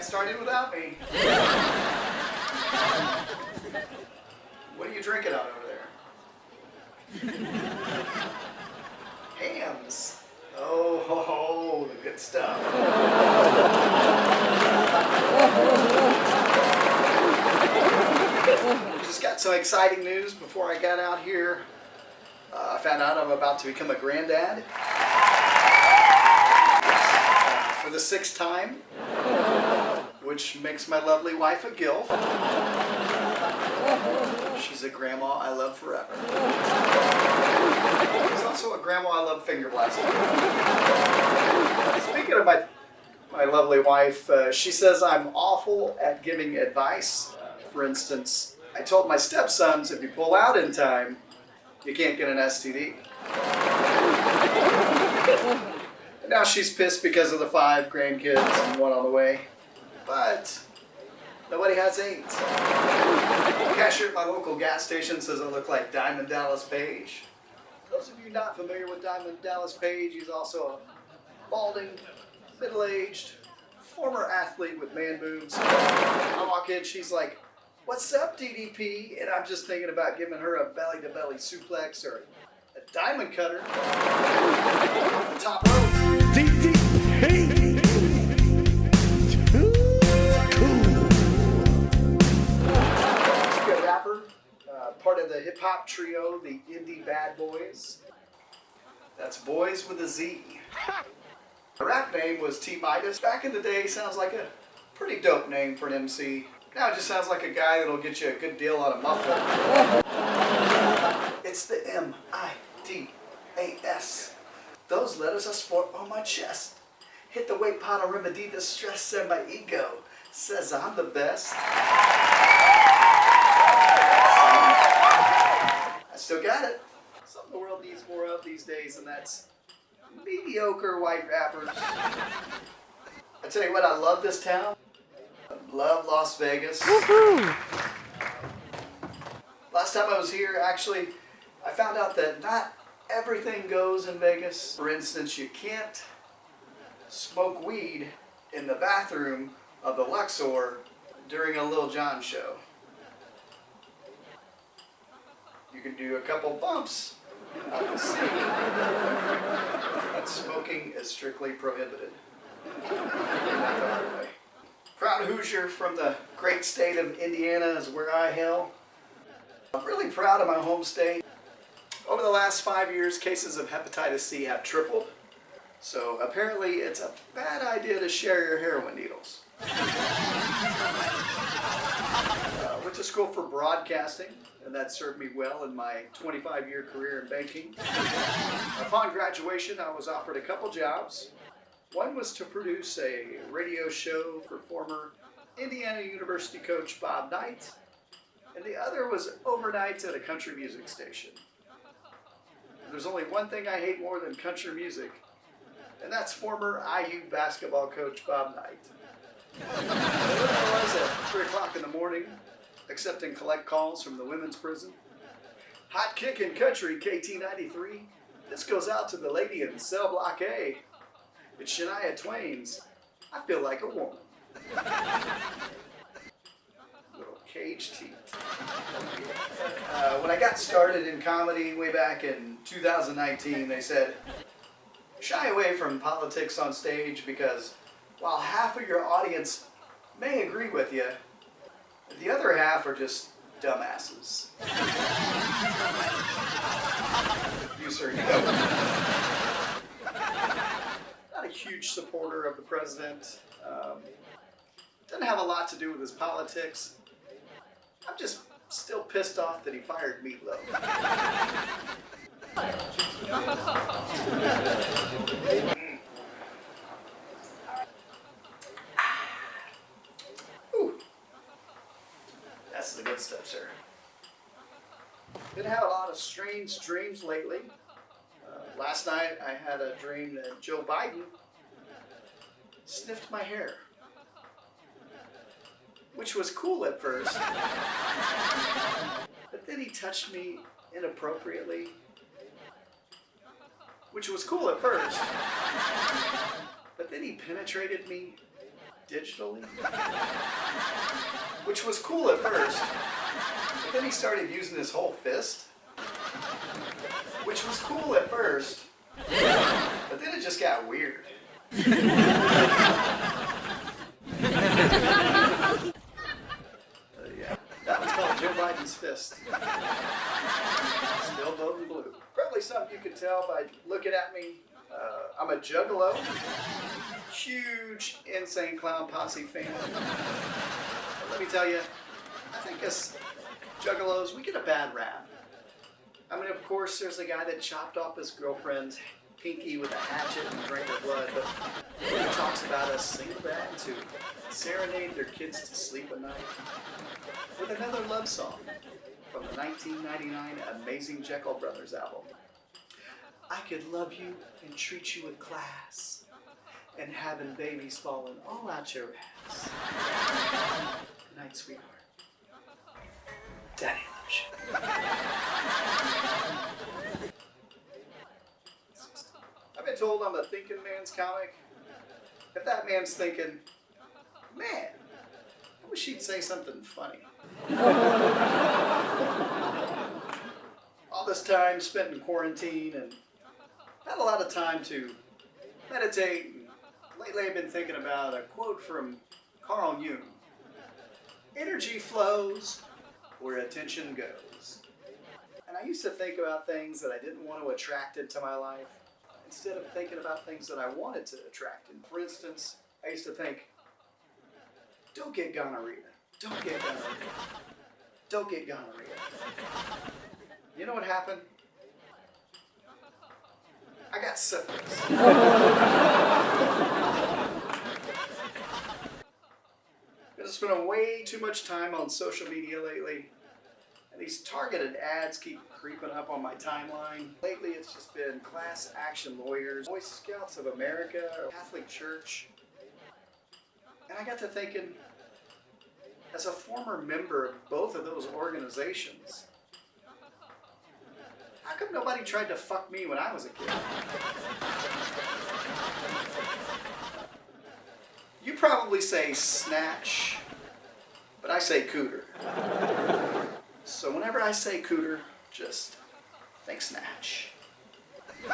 started without me. What are you drinking out over there? Hams. Oh, the good stuff. Just got some exciting news before I got out here. I found out I'm about to become a granddad. For the 6th time, which makes my lovely wife a gilf. She's a grandma I love forever. She's also a grandma I love finger blasting. Speaking of my lovely wife, she says I'm awful at giving advice. For instance, I told my stepsons if you pull out in time, you can't get an STD. Now she's pissed because of the 5 grandkids and 1 on the way. But nobody has AIDS. The cashier at my local gas station says I look like Diamond Dallas Page. Those of you not familiar with Diamond Dallas Page, he's also a balding, middle-aged, former athlete with man boobs. I walk in, she's like, "What's up, DDP?" And I'm just thinking about giving her a belly-to-belly suplex or a diamond cutter. The top rope. DDP. He's a rapper, part of the hip-hop trio, the Indie Bad Boys. That's Boys with a Z. My rap name was T-Midas. Back in the day, sounds like a pretty dope name for an MC. Now it just sounds like a guy that'll get you a good deal on a muffler. It's the M-I-D-A-S. Those letters are sport on my chest. Hit the weight pot, remedy the stress, and my ego says I'm the best. I still got it. Something the world needs more of these days, and that's mediocre white rappers. I tell you what, I love this town. I love Las Vegas. Woohoo! Last time I was here, actually, I found out that not everything goes in Vegas. For instance, you can't smoke weed in the bathroom of the Luxor during a Lil Jon show. You can do a couple bumps on the sink, but smoking is strictly prohibited. Not the hard way. Proud Hoosier from the great state of Indiana is where I hail. I'm really proud of my home state. Over the last 5 years, cases of hepatitis C have tripled. So apparently it's a bad idea to share your heroin needles. Went to school for broadcasting, and that served me well in my 25-year career in banking. Upon graduation, I was offered a couple jobs. One was to produce a radio show for former Indiana University coach Bob Knight, and the other was overnights at a country music station. And there's only one thing I hate more than country music, and that's former IU basketball coach Bob Knight. And there I was at 3 o'clock in the morning, accepting collect calls from the women's prison. Hot kickin' country, KT93. This goes out to the lady in cell block A. It's Shania Twain's I Feel Like a Woman. Little cage teeth. When I got started in comedy way back in 2019, they said, shy away from politics on stage because while half of your audience may agree with you, the other half are just dumbasses. You, sir, you know. Not a huge supporter of the president. Doesn't have a lot to do with his politics. I'm just still pissed off that he fired Meatloaf. That's the good stuff, sir. Been having a lot of strange dreams lately. Last night I had a dream that Joe Biden sniffed my hair, which was cool at first. But then he touched me inappropriately, which was cool at first. But then he penetrated me digitally. Which was cool at first, but then he started using his whole fist. Which was cool at first, but then it just got weird. Yeah, that was called Joe Biden's fist. Still voting blue. Probably something you can tell by looking at me. I'm a juggalo. Huge Insane Clown Posse fan. But let me tell you, I think us juggalos, we get a bad rap. I mean, of course, there's a guy that chopped off his girlfriend's pinky with a hatchet and drank her blood, but he talks about us single dads who serenade their kids to sleep at night with another love song from the 1999 Amazing Jekyll Brothers album. I could love you and treat you with class, and having babies falling all out your ass. Good night, sweetheart. Daddy loves you. I've been told I'm a thinking man's comic. If that man's thinking, man, I wish he'd say something funny. All this time spent in quarantine, and had a lot of time to meditate. And lately I've been thinking about a quote from Carl Jung. Energy flows where attention goes. And I used to think about things that I didn't want to attract into my life instead of thinking about things that I wanted to attract. And for instance, I used to think, don't get gonorrhea. Don't get gonorrhea. Don't get gonorrhea. You know what happened? I got syphilis. I've spent way too much time on social media lately, and these targeted ads keep creeping up on my timeline. Lately it's just been class action lawyers, Boy Scouts of America, Catholic Church. And I got to thinking, as a former member of both of those organizations, how come nobody tried to fuck me when I was a kid? You probably say snatch, but I say cooter. So whenever I say cooter, just think snatch. You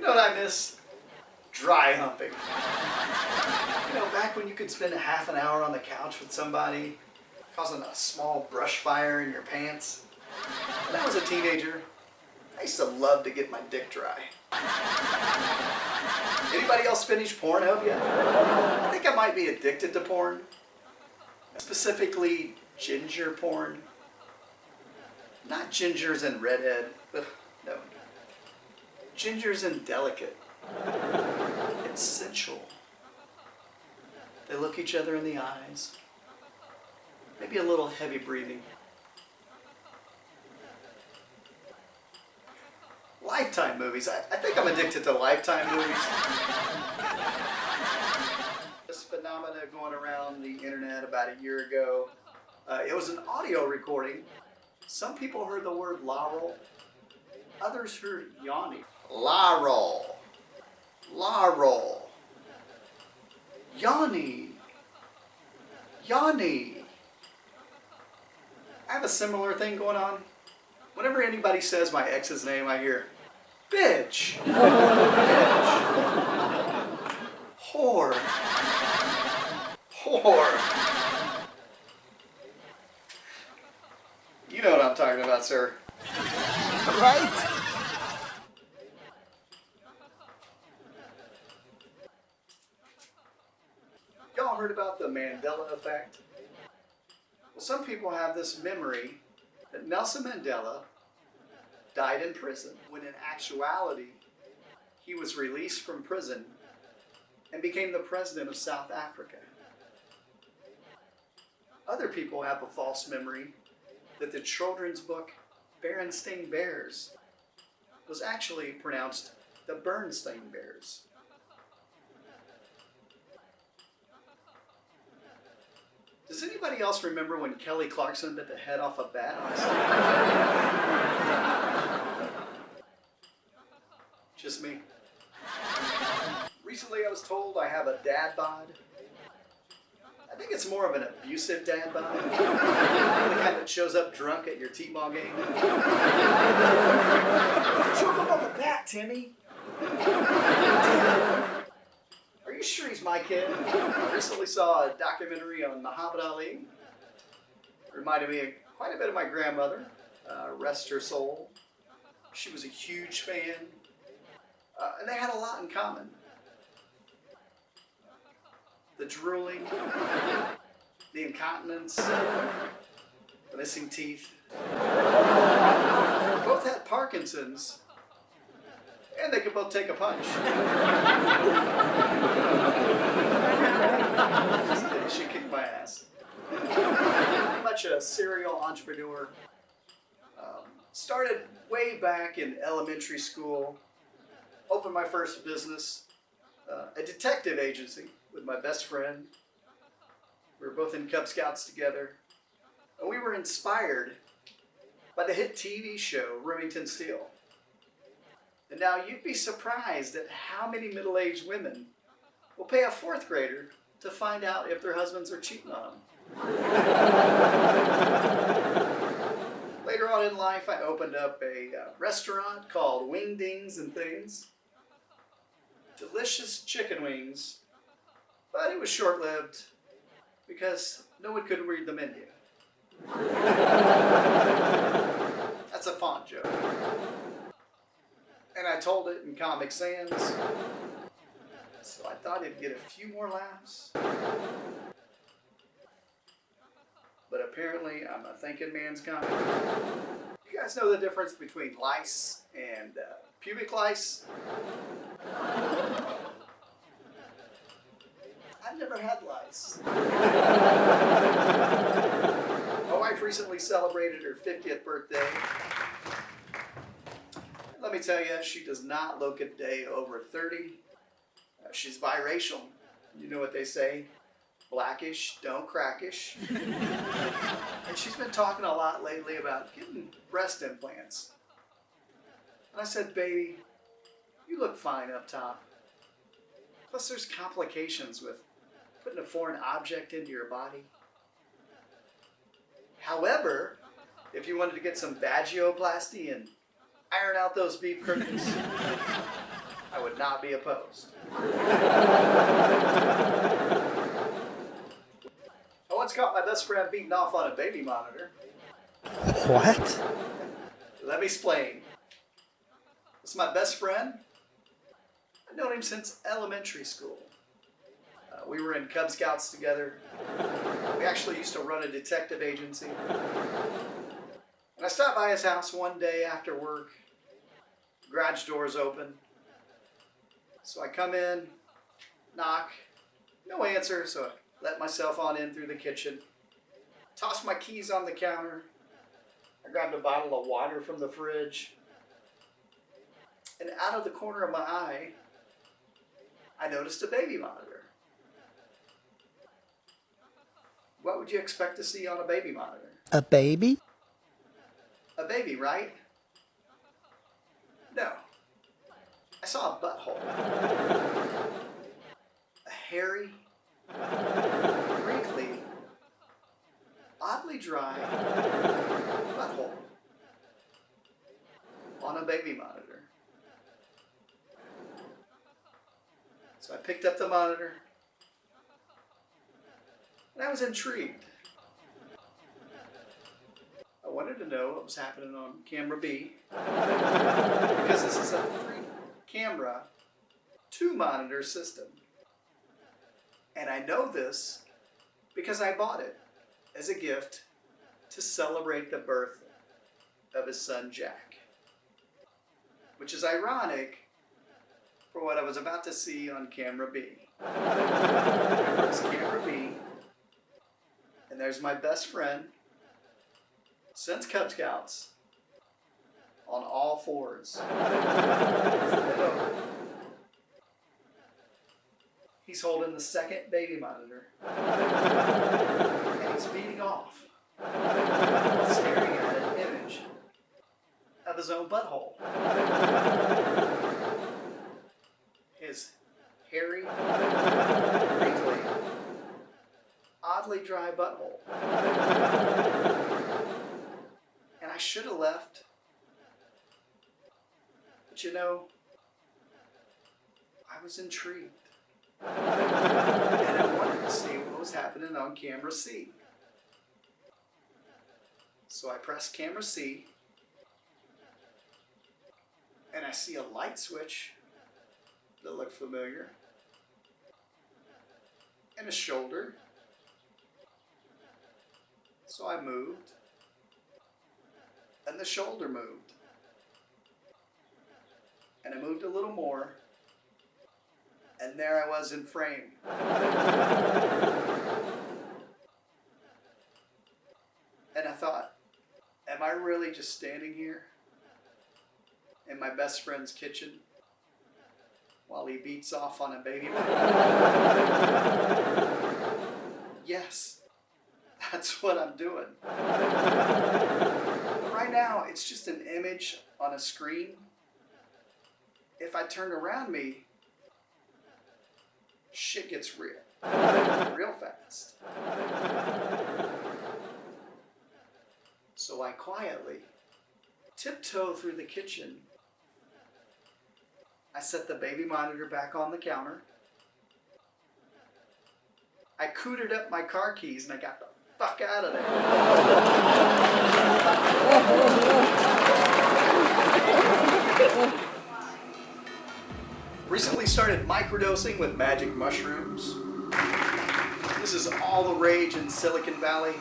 know what I miss? Dry humping. You know, back when you could spend a half an hour on the couch with somebody, causing a small brush fire in your pants. When I was a teenager, I used to love to get my dick dry. Anybody else finish Pornhub yet? I think I might be addicted to porn. Specifically, ginger porn. Not gingers and redhead. Ugh, no. Gingers and delicate. It's sensual. They look each other in the eyes. Maybe a little heavy breathing. Lifetime movies. I think I'm addicted to Lifetime movies. This phenomena going around the internet about a year ago. It was an audio recording. Some people heard the word Laurel. Others heard Yanni. Laurel. Laurel. Yanni. Yanni. I have a similar thing going on. Whenever anybody says my ex's name, I hear, bitch. Bitch. Whore. Whore. You know what I'm talking about, sir. Right? Y'all heard about the Mandela effect? Well, some people have this memory that Nelson Mandela died in prison, when in actuality, he was released from prison and became the president of South Africa. Other people have a false memory that the children's book Berenstain Bears was actually pronounced the Bernstein Bears. Does anybody else remember when Kelly Clarkson bit the head off a bat on stage? was told I have a dad bod. I think it's more of an abusive dad bod. The kind that shows up drunk at your T-ball game. Choke him on the back, Timmy. Are you sure he's my kid? I recently saw a documentary on Muhammad Ali. Reminded me quite a bit of my grandmother. Rest her soul. She was a huge fan. And they had a lot in common. The drooling, the incontinence, the missing teeth. Both had Parkinson's, and they could both take a punch. She kicked my ass. Pretty much a serial entrepreneur. Started way back in elementary school. Opened my first business, a detective agency with my best friend. We were both in Cub Scouts together. And we were inspired by the hit TV show Remington Steele. And now you'd be surprised at how many middle-aged women will pay a fourth grader to find out if their husbands are cheating on them. Later on in life, I opened up a restaurant called Wingdings and Things. Delicious chicken wings, but it was short-lived because no one could read the menu. That's a font joke. And I told it in Comic Sans, so I thought it'd get a few more laughs. But apparently, I'm a thinking man's comic. You guys know the difference between lice and pubic lice? I've never had lice. My wife recently celebrated her 50th birthday. Let me tell you, she does not look a day over 30. She's biracial. You know what they say? Blackish, don't crackish. And she's been talking a lot lately about getting breast implants. And I said, baby, you look fine up top. Plus there's complications with putting a foreign object into your body. However, if you wanted to get some vagioplasty and iron out those beef curtains, I would not be opposed. I once caught my best friend beating off on a baby monitor. What? Let me explain. This is my best friend. I've known him since elementary school. We were in Cub Scouts together. We actually used to run a detective agency. And I stopped by his house one day after work. Garage door's open. So I come in, knock, no answer, so I let myself on in through the kitchen. Tossed my keys on the counter. I grabbed a bottle of water from the fridge. And out of the corner of my eye, I noticed a baby monitor. What would you expect to see on a baby monitor? A baby? A baby, right? No. I saw a butthole. A hairy, wrinkly, oddly dry butthole on a baby monitor. So I picked up the monitor, and I was intrigued. I wanted to know what was happening on camera B, because this is a 3-camera, 2-monitor system. And I know this because I bought it as a gift to celebrate the birth of his son Jack. Which is ironic for what I was about to see on camera B. There's camera B, and there's my best friend since Cub Scouts on all fours. He's holding the second baby monitor, and he's beating off while staring at an image of his own butthole. His hairy, wrinkly, oddly dry butthole. And I should have left. But you know, I was intrigued. And I wanted to see what was happening on camera C. So I pressed camera C, and I see a light switch that looked familiar, and a shoulder. So I moved, and the shoulder moved. And I moved a little more, and there I was in frame. And I thought, am I really just standing here in my best friend's kitchen while he beats off on a baby monitor? Yes, that's what I'm doing. But right now, it's just an image on a screen. If I turn around me, shit gets real fast. So I quietly tiptoe through the kitchen. I set the baby monitor back on the counter. I cootered up my car keys and I got the fuck out of there. Recently started microdosing with magic mushrooms. This is all the rage in Silicon Valley.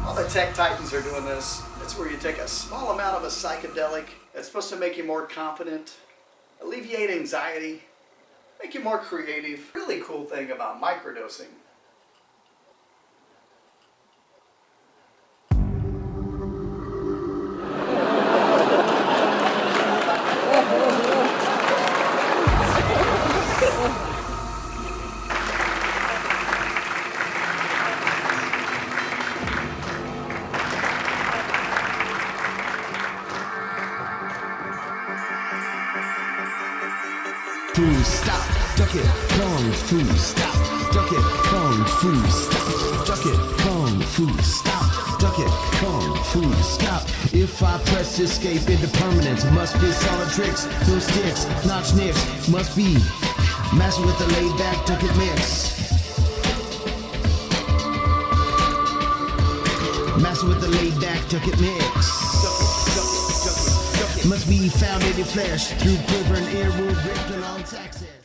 All the tech titans are doing this. It's where you take a small amount of a psychedelic that's supposed to make you more confident, alleviate anxiety, make you more creative. Really cool thing about microdosing. Fu, stop, duck it, kung fu, stop, duck it, kung fu, stop, duck it, kung fu, stop, duck it, kung fu, stop. If I press escape into permanence, must be solid tricks, no sticks, notch nicks, must be master with the laid back, duck it mix. Master with the laid back, duck it mix. Must be found in the flesh through quiver and air wood ripped along taxes.